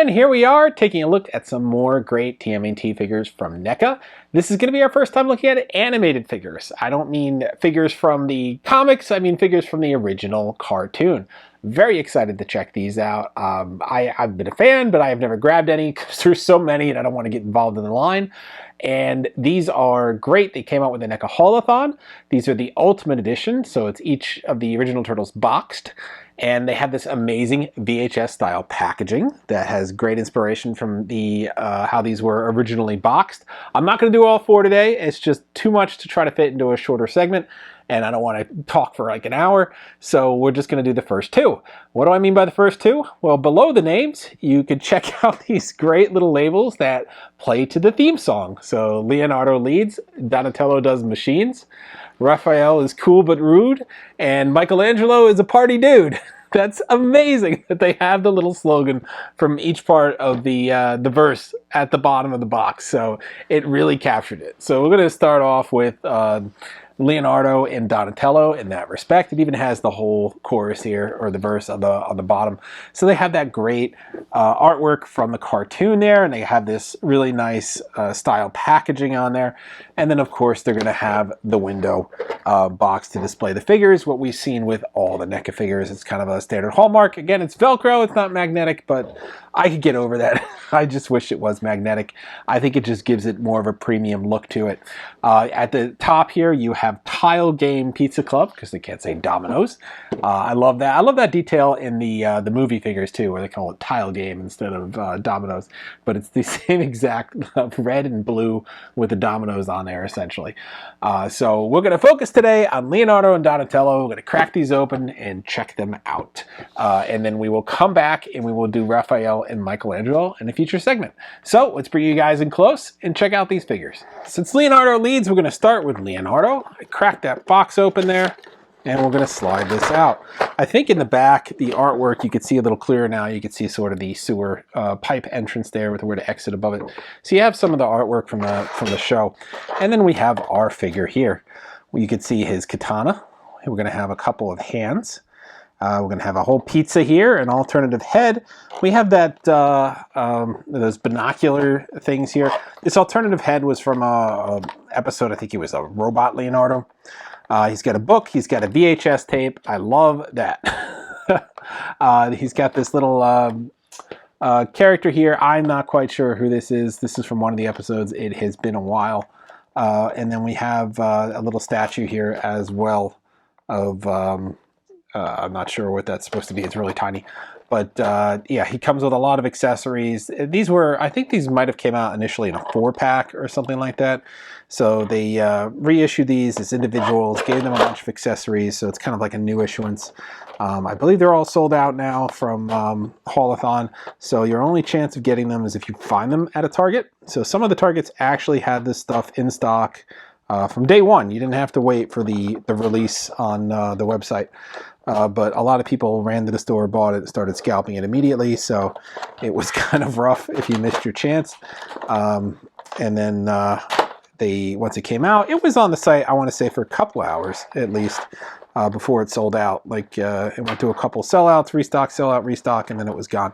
And here we are taking a look at some more great TMNT figures from NECA. This is going to be our first time looking at animated figures. I don't mean figures from the comics, I mean figures from the original cartoon. Very excited to check these out. I've been a fan, but I have never grabbed any because there's so many and I don't want to get involved in the line. And these are great. They came out with the NECA Haulathon. These are the Ultimate Edition, so it's each of the original Turtles boxed. And they have this amazing VHS style packaging that has great inspiration from the how these were originally boxed. I'm not going to do all four today. It's just too much to try to fit into a shorter segment, and I don't want to talk for like an hour, so we're just going to do the first two. What do I mean by the first two? Well, below the names, you can check out these great little labels that play to the theme song. So Leonardo leads, Donatello does machines, Raphael is cool but rude, and Michelangelo is a party dude. That's amazing that they have the little slogan from each part of the verse at the bottom of the box. So it really captured it. So we're going to start off with Leonardo and Donatello in that respect. It even has the whole chorus here, or the verse on the bottom. So they have that great artwork from the cartoon there, and they have this really nice style packaging on there. And then of course they're going to have the window box to display the figures, what we've seen with all the NECA figures. It's kind of a standard hallmark. Again, it's Velcro, it's not magnetic, but I could get over that. I just wish it was magnetic. I think it just gives it more of a premium look to it. At the top here, you have Tile Game Pizza Club, because they can't say Domino's. I love that. I love that detail in the movie figures too, where they call it Tile Game instead of Domino's. But it's the same exact red and blue with the Domino's on there, essentially. So we're going to focus today on Leonardo and Donatello. We're going to crack these open and check them out. And then we will come back and we will do Raphael and Michelangelo in a future segment. So let's bring you guys in close and check out these figures. Since Leonardo leads, we're going to start with Leonardo. I cracked that box open there, and we're going to slide this out. I think in the back, the artwork, you can see a little clearer now. You can see sort of the sewer pipe entrance there with where to exit above it. So you have some of the artwork from the show. And then we have our figure here. You can see his katana. We're going to have a couple of hands. We're going to have a whole pizza here, an alternative head. We have that those binocular things here. This alternative head was from a episode, I think it was a Robot Leonardo. He's got a book. He's got a VHS tape. I love that. He's got this little character here. I'm not quite sure who this is. This is from one of the episodes. It has been a while. And then we have a little statue here as well of... I'm not sure what that's supposed to be. It's really tiny. But yeah, he comes with a lot of accessories. These were, I think these might have came out initially in a 4-pack or something like that. So they reissued these as individuals, gave them a bunch of accessories. So it's kind of like a new issuance. I believe they're all sold out now from Haulathon. So your only chance of getting them is if you find them at a Target. So some of the Targets actually had this stuff in stock from day one. You didn't have to wait for the release on the website. But a lot of people ran to the store, bought it, and started scalping it immediately. So it was kind of rough if you missed your chance. And then once it came out, it was on the site, I want to say, for a couple hours at least before it sold out. Like it went to a couple sellouts, restock, sellout, restock, and then it was gone.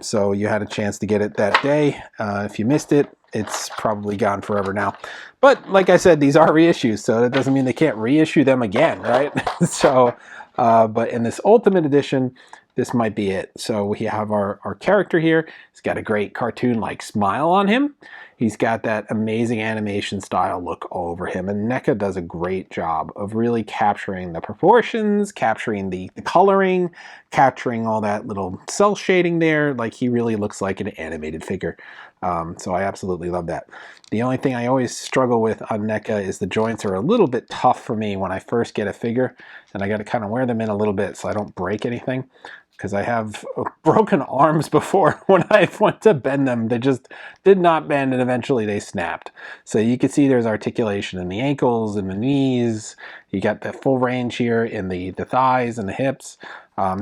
So you had a chance to get it that day. If you missed it, it's probably gone forever now. But like I said, these are reissues, so that doesn't mean they can't reissue them again, right? So, but in this Ultimate Edition, this might be it. So we have our character here. He's got a great cartoon-like smile on him. He's got that amazing animation style look all over him. And NECA does a great job of really capturing the proportions, capturing the coloring, capturing all that little cell shading there. Like, he really looks like an animated figure. So I absolutely love that. The only thing I always struggle with on NECA is the joints are a little bit tough for me when I first get a figure. And I got to kind of wear them in a little bit so I don't break anything. Because I have broken arms before when I went to bend them. They just did not bend, and eventually they snapped. So you can see there's articulation in the ankles and the knees. You got the full range here in the thighs and the hips.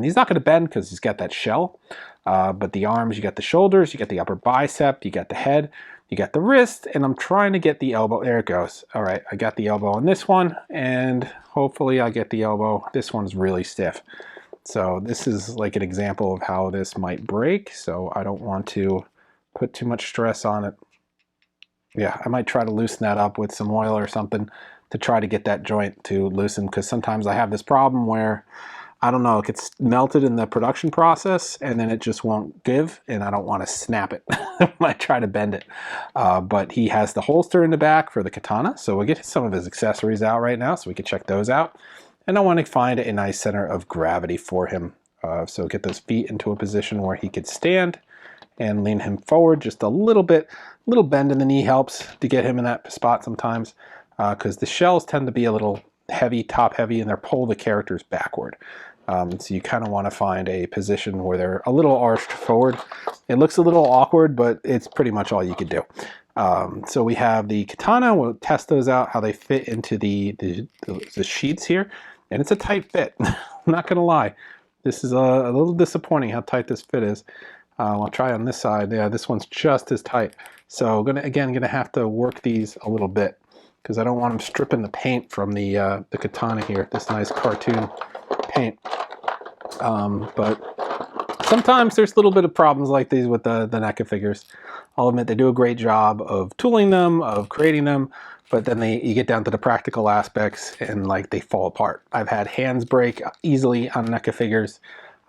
He's not going to bend because he's got that shell. But the arms, you got the shoulders, you got the upper bicep, you got the head, you got the wrist, and I'm trying to get the elbow. There it goes. All right, I got the elbow on this one, and hopefully I get the elbow. This one's really stiff. So this is like an example of how this might break, so I don't want to put too much stress on it. Yeah, I might try to loosen that up with some oil or something to try to get that joint to loosen, because sometimes I have this problem where, I don't know, it gets melted in the production process and then it just won't give, and I don't want to snap it when I try to bend it. But he has the holster in the back for the katana, so we'll get some of his accessories out right now so we can check those out. And I want to find a nice center of gravity for him. So get those feet into a position where he could stand and lean him forward just a little bit. A little bend in the knee helps to get him in that spot sometimes, because the shells tend to be a little heavy, top heavy, and they're pull the characters backward. So you kind of want to find a position where they're a little arched forward. It looks a little awkward, but it's pretty much all you could do. So we have the katana. We'll test those out, how they fit into the sheets here. And it's a tight fit. I'm not going to lie. This is a little disappointing how tight this fit is. I'll try on this side. Yeah, this one's just as tight. So gonna have to work these a little bit, because I don't want them stripping the paint from the katana here, this nice cartoon paint. But sometimes there's a little bit of problems like these with the NECA figures. I'll admit they do a great job of tooling them, of creating them, but then you get down to the practical aspects and like they fall apart. I've had hands break easily on NECA figures.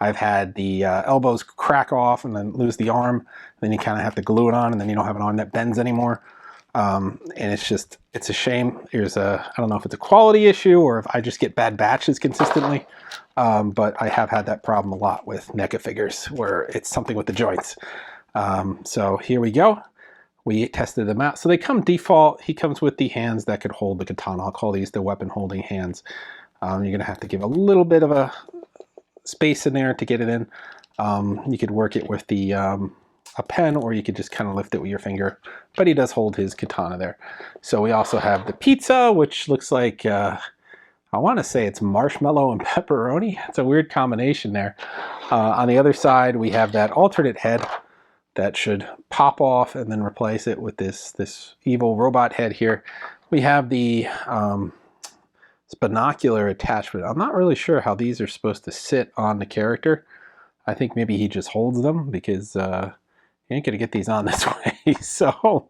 I've had the elbows crack off and then lose the arm. Then you kind of have to glue it on, and then you don't have an arm that bends anymore. And it's a shame. I don't know if it's a quality issue or if I just get bad batches consistently. But I have had that problem a lot with NECA figures where it's something with the joints. So here we go. We tested them out. So they come default. He comes with the hands that could hold the katana. I'll call these the weapon holding hands. You're going to have to give a little bit of a space in there to get it in. You could work it with the a pen, or you could just kind of lift it with your finger, but he does hold his katana there. So we also have the pizza, which looks like I want to say it's marshmallow and pepperoni. It's a weird combination there. On the other side, we have that alternate head that should pop off and then replace it with this evil robot head here. We have the binocular attachment. I'm not really sure how these are supposed to sit on the character. I think maybe he just holds them, because you ain't gonna get these on this way. So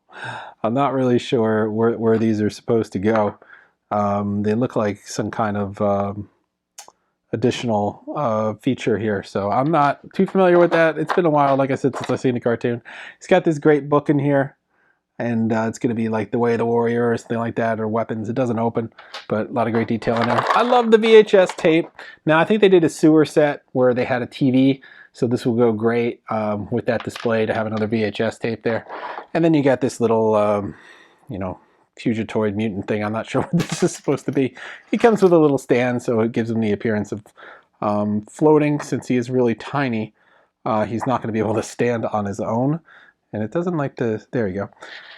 I'm not really sure where these are supposed to go. They look like some kind of additional feature here, so I'm not too familiar with that. It's been a while, like I said, since I've seen the cartoon. He's got this great book in here, and it's going to be like The Way of the Warrior or something like that, or weapons. It doesn't open, but a lot of great detail in there. I love the VHS tape. Now, I think they did a sewer set where they had a TV, so this will go great with that display to have another VHS tape there. And then you got this little, Fugitoid mutant thing. I'm not sure what this is supposed to be. He comes with a little stand, so it gives him the appearance of floating. Since he is really tiny, he's not going to be able to stand on his own. And it doesn't like the, there you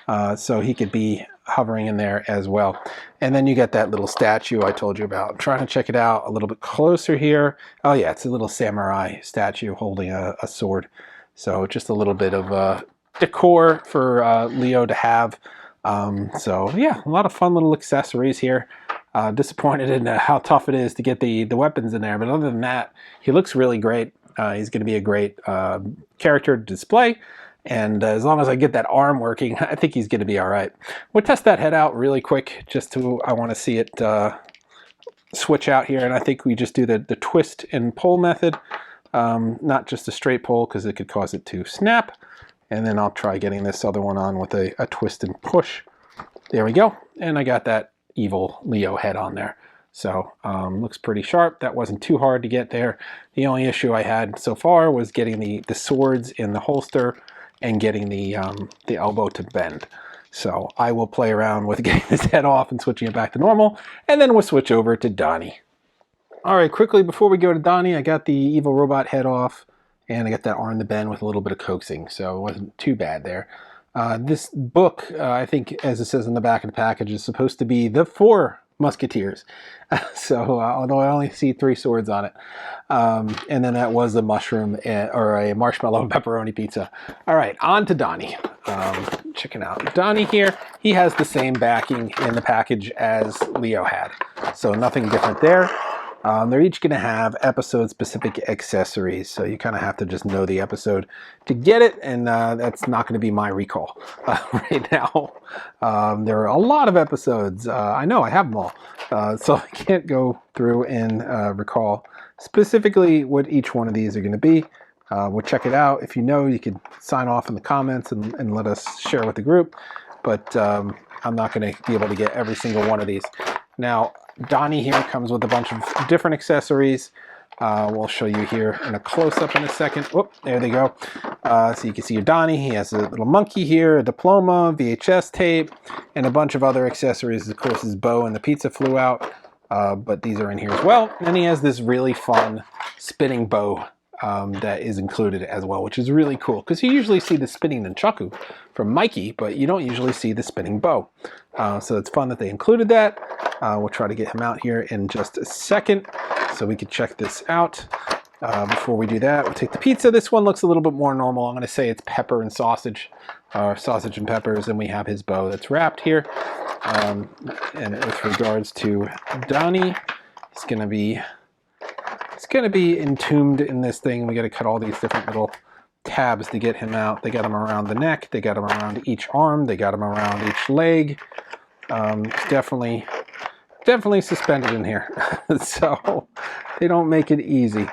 go. So he could be hovering in there as well. And then you get that little statue I told you about. I'm trying to check it out a little bit closer here. Oh yeah, it's a little samurai statue holding a sword. So just a little bit of decor for Leo to have. So yeah, a lot of fun little accessories here. Disappointed in how tough it is to get the weapons in there. But other than that, he looks really great. He's going to be a great character to display. And as long as I get that arm working, I think he's going to be all right. We'll test that head out really quick, I want to see it switch out here. And I think we just do the twist and pull method, not just a straight pull, because it could cause it to snap. And then I'll try getting this other one on with a twist and push. There we go. And I got that evil Leo head on there. So looks pretty sharp. That wasn't too hard to get there. The only issue I had so far was getting the swords in the holster and getting the elbow to bend. So I will play around with getting this head off and switching it back to normal, and then we'll switch over to Donnie. All right, quickly before we go to Donnie, I got the evil robot head off, and I got that arm to bend with a little bit of coaxing, so it wasn't too bad there. This book, I think, as it says in the back of the package, is supposed to be the 4 Musketeers. So although I only see 3 swords on it. And then that was a mushroom or a marshmallow and pepperoni pizza. All right, on to Donnie. Checking out Donnie here. He has the same backing in the package as Leo had. So nothing different there. They're each going to have episode-specific accessories, so you kind of have to just know the episode to get it, and that's not going to be my recall right now. There are a lot of episodes. I know I have them all, so I can't go through and recall specifically what each one of these are going to be. We'll check it out. If you know, you can sign off in the comments and let us share with the group, but I'm not going to be able to get every single one of these. Now, Donnie here comes with a bunch of different accessories. We'll show you here in a close-up in a second. Whoop, there they go. So you can see your Donnie. He has a little monkey here, a diploma, VHS tape, and a bunch of other accessories. Of course, his bow and the pizza flew out, but these are in here as well. And he has this really fun spinning bow that is included as well, which is really cool, because you usually see the spinning nunchaku from Mikey, but you don't usually see the spinning bow. So it's fun that they included that. We'll try to get him out here in just a second so we can check this out. Before we do that, we'll take the pizza. This one looks a little bit more normal. I'm going to say it's pepper and sausage, sausage and peppers, and we have his bow that's wrapped here. And with regards to Donnie, it's going to be entombed in this thing. We got to cut all these different little tabs to get him out. They got him around the neck. They got him around each arm. They got him around each leg. It's definitely suspended in here. So they don't make it easy.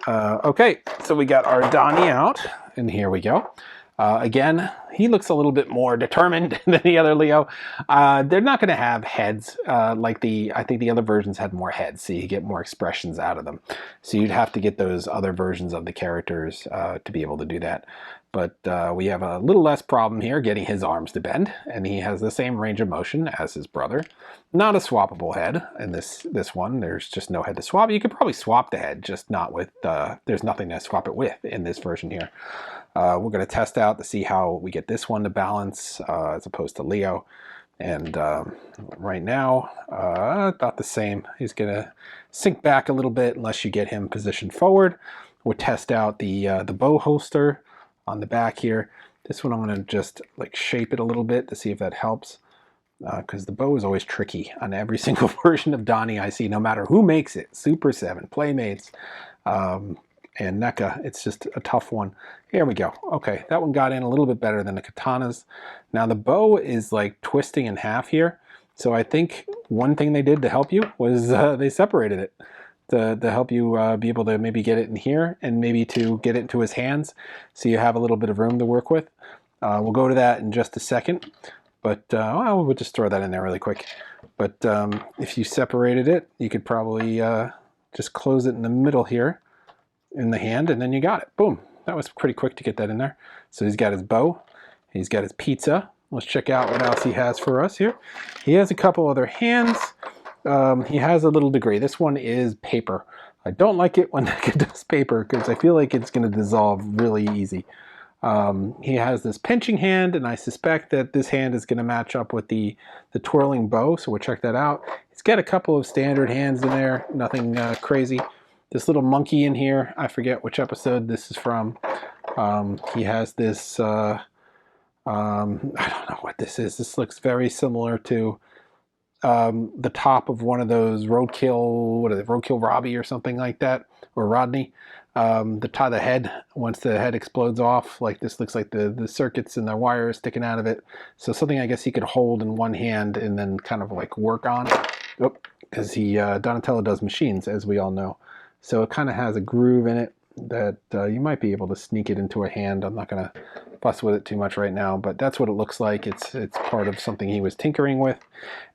Okay, so we got our Donnie out, and here we go. Again, he looks a little bit more determined than the other Leo. They're not going to have heads I think the other versions had more heads, so you get more expressions out of them. So you'd have to get those other versions of the characters to be able to do that. But we have a little less problem here getting his arms to bend, and he has the same range of motion as his brother. Not a swappable head in this one. There's just no head to swap. You could probably swap the head, just not with, there's nothing to swap it with in this version here. We're going to test out to see how we get this one to balance as opposed to Leo. And right now, about the same. He's going to sink back a little bit unless you get him positioned forward. We'll test out the bow holster on the back here. This one I'm going to just like shape it a little bit to see if that helps, because the bow is always tricky on every single version of Donnie I see, no matter who makes it. Super 7, Playmates, and NECA. It's just a tough one. Here we go. Okay, that one got in a little bit better than the katanas. Now the bow is like twisting in half here, so I think one thing they did to help you was they separated it to help you be able to maybe get it in here and maybe to get it into his hands, so you have a little bit of room to work with. We'll go to that in just a second, but well, we'll just throw that in there really quick. But if you separated it, you could probably just close it in the middle here in the hand, and then you got it. Boom. That was pretty quick to get that in there. So he's got his bow, he's got his pizza. Let's check out what else he has for us here. He has a couple other hands. He has a little degree. This one is paper. I don't like it when it does paper, because I feel like it's going to dissolve really easy. He has this pinching hand, and I suspect that this hand is going to match up with the twirling bow, so we'll check that out. He's got a couple of standard hands in there, nothing crazy. This little monkey in here, I forget which episode this is from. He has this, I don't know what this is. This looks very similar to the top of one of those Roadkill, what is it, Roadkill Robbie or something like that, or Rodney. The head, once the head explodes off, like this looks like the circuits and the wires sticking out of it. So something I guess he could hold in one hand and then kind of like work on. Because Donatello does machines, as we all know. So it kind of has a groove in it that you might be able to sneak it into a hand. I'm not going to fuss with it too much right now, but that's what it looks like. It's part of something he was tinkering with.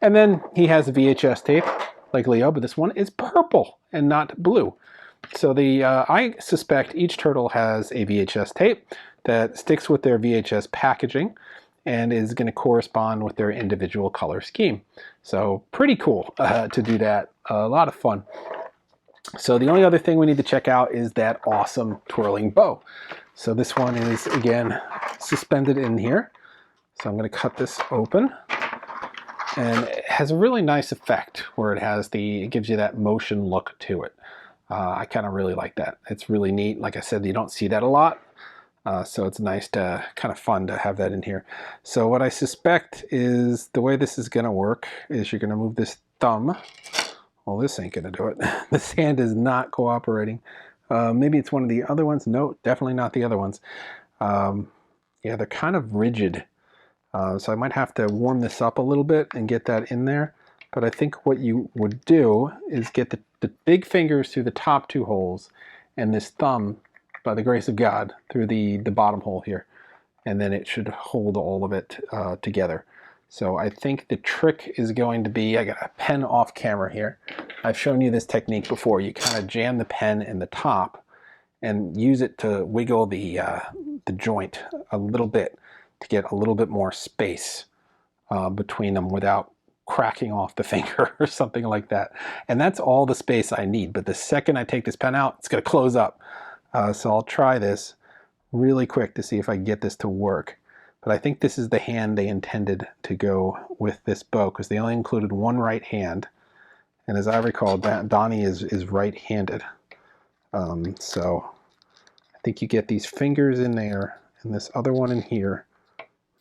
And then he has a VHS tape, like Leo, but this one is purple and not blue. So I suspect each turtle has a VHS tape that sticks with their VHS packaging and is going to correspond with their individual color scheme. So pretty cool to do that. A lot of fun. So the only other thing we need to check out is that awesome twirling bow. So this one is, again, suspended in here. So I'm going to cut this open. And it has a really nice effect where it gives you that motion look to it. I kind of really like that. It's really neat. Like I said, you don't see that a lot. So it's nice to, kind of fun to have that in here. So what I suspect is the way this is going to work is you're going to move this thumb Well, this ain't gonna do it. This hand is not cooperating. Maybe it's one of the other ones. No, definitely not the other ones. Yeah, they're kind of rigid. So I might have to warm this up a little bit and get that in there. But I think what you would do is get the big fingers through the top two holes and this thumb, by the grace of God, through the bottom hole here. And then it should hold all of it together. So I think the trick is going to be, I got a pen off camera here. I've shown you this technique before. You kind of jam the pen in the top and use it to wiggle the joint a little bit to get a little bit more space between them without cracking off the finger or something like that. And that's all the space I need. But the second I take this pen out, it's going to close up. So I'll try this really quick to see if I can get this to work. But I think this is the hand they intended to go with this bow, because they only included one right hand. And as I recall, Donnie is right-handed. So I think you get these fingers in there and this other one in here.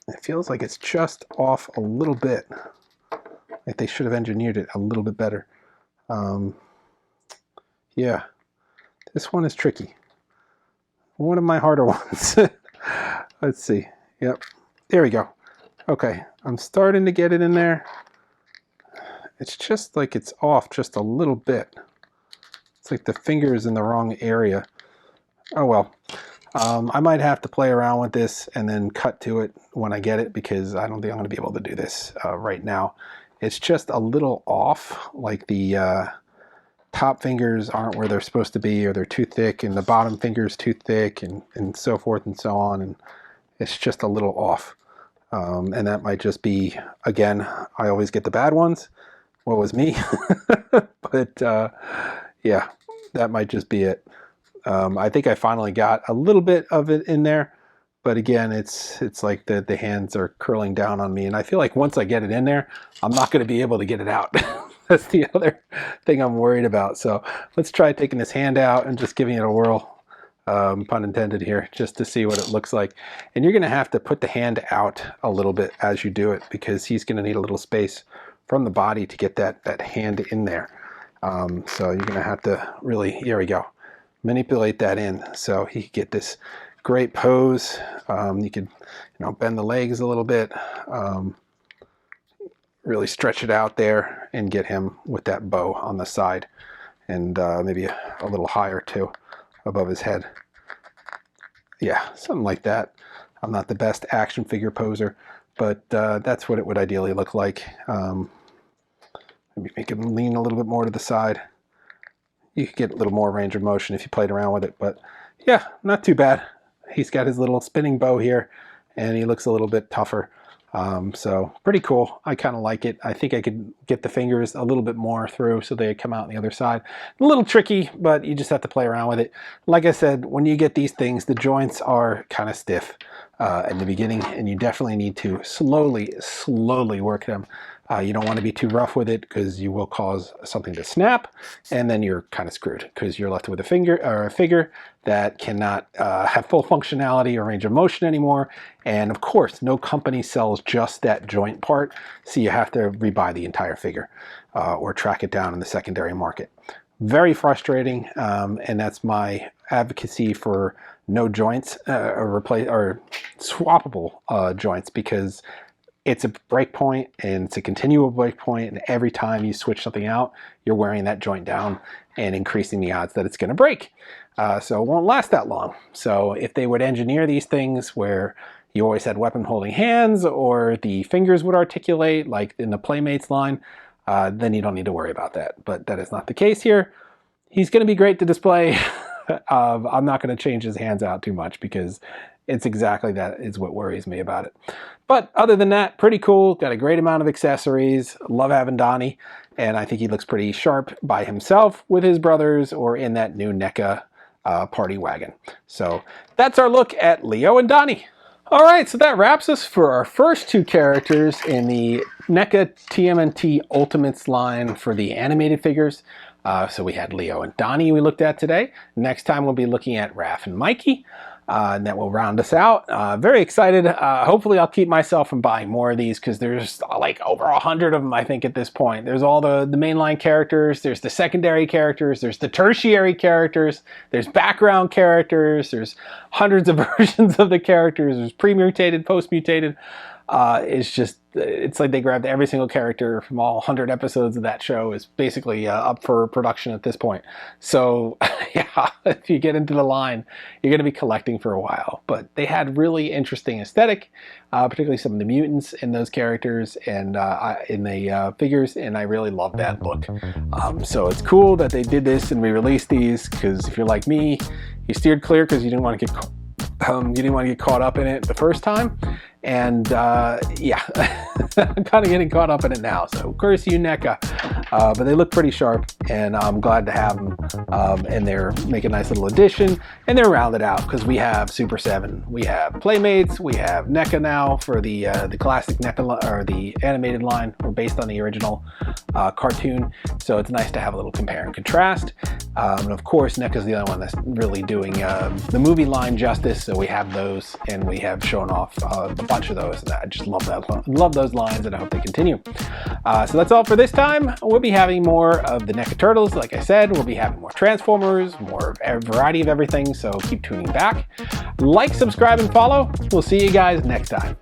It feels like it's just off a little bit. Like they should have engineered it a little bit better. Yeah, this one is tricky. One of my harder ones. Let's see. Yep, there we go. Okay, I'm starting to get it in there. It's just like it's off just a little bit. It's like the finger is in the wrong area. Oh well. I might have to play around with this and then cut to it when I get it, because I don't think I'm going to be able to do this right now. It's just a little off, like the top fingers aren't where they're supposed to be, or they're too thick, and the bottom fingers too thick, and so forth and so on, and it's just a little off. And that might just be, again, I always get the bad ones. What was me? But yeah, that might just be it. I think I finally got a little bit of it in there, but again, it's like the hands are curling down on me, and I feel like once I get it in there, I'm not going to be able to get it out. That's the other thing I'm worried about. So let's try taking this hand out and just giving it a whirl, pun intended here, just to see what it looks like. And you're going to have to put the hand out a little bit as you do it, because he's going to need a little space from the body to get that hand in there. So you're going to have to really, here we go, manipulate that in so he can get this great pose. You could, bend the legs a little bit, really stretch it out there and get him with that bow on the side, and maybe a little higher too, above his head. Yeah, something like that. I'm not the best action figure poser, but that's what it would ideally look like. Maybe make him lean a little bit more to the side. You could get a little more range of motion if you played around with it, but yeah, not too bad. He's got his little spinning bow here, and he looks a little bit tougher. So pretty cool. I kind of like it. I think I could get the fingers a little bit more through so they come out on the other side. A little tricky, but you just have to play around with it. Like I said, when you get these things, the joints are kind of stiff in the beginning, and you definitely need to slowly work them. You don't want to be too rough with it, because you will cause something to snap, and then you're kind of screwed, because you're left with a figure that cannot have full functionality or range of motion anymore. And of course, no company sells just that joint part, so you have to rebuy the entire figure or track it down in the secondary market. Very frustrating, and that's my advocacy for no joints or swappable joints, because it's a break point, and it's a continual break point, and every time you switch something out, you're wearing that joint down and increasing the odds that it's going to break. So it won't last that long. So if they would engineer these things where you always had weapon holding hands, or the fingers would articulate like in the Playmates line, then you don't need to worry about that. But that is not the case here. He's going to be great to display. I'm not going to change his hands out too much, because it's exactly that is what worries me about it. But other than that, pretty cool. Got a great amount of accessories. Love having Donnie. And I think he looks pretty sharp by himself, with his brothers, or in that new NECA party wagon. So that's our look at Leo and Donnie. All right, so that wraps us for our first two characters in the NECA TMNT Ultimates line for the animated figures. So we had Leo and Donnie we looked at today. Next time we'll be looking at Raph and Mikey. and that will round us out. Very excited. Hopefully I'll keep myself from buying more of these, because there's like over 100 of them, I think, at this point. There's all the mainline characters, there's the secondary characters, there's the tertiary characters, there's background characters, there's hundreds of versions of the characters, there's pre-mutated, post-mutated. It's like they grabbed every single character from all 100 episodes of that show is basically up for production at this point. So yeah, if you get into the line, you're going to be collecting for a while. But they had really interesting aesthetic, particularly some of the mutants in those characters and in the figures, and I really love that look. So it's cool that they did this and re-released these, because if you're like me, you steered clear because you didn't want to get caught up in it the first time. And yeah, I'm kind of getting caught up in it now. So curse you, NECA. But they look pretty sharp, and I'm glad to have them. And they're making a nice little addition, and they're rounded out because we have Super 7, we have Playmates, we have NECA now for the classic NECA, or the animated line, or based on the original cartoon. So it's nice to have a little compare and contrast. And of course, NECA's the only one that's really doing the movie line justice. So we have those, and we have shown off a bunch of those. And I just love those lines, and I hope they continue. So that's all for this time. We'll be having more of the NECA Turtles. Like I said, we'll be having more Transformers, more variety of everything. So keep tuning back. Like, subscribe, and follow. We'll see you guys next time.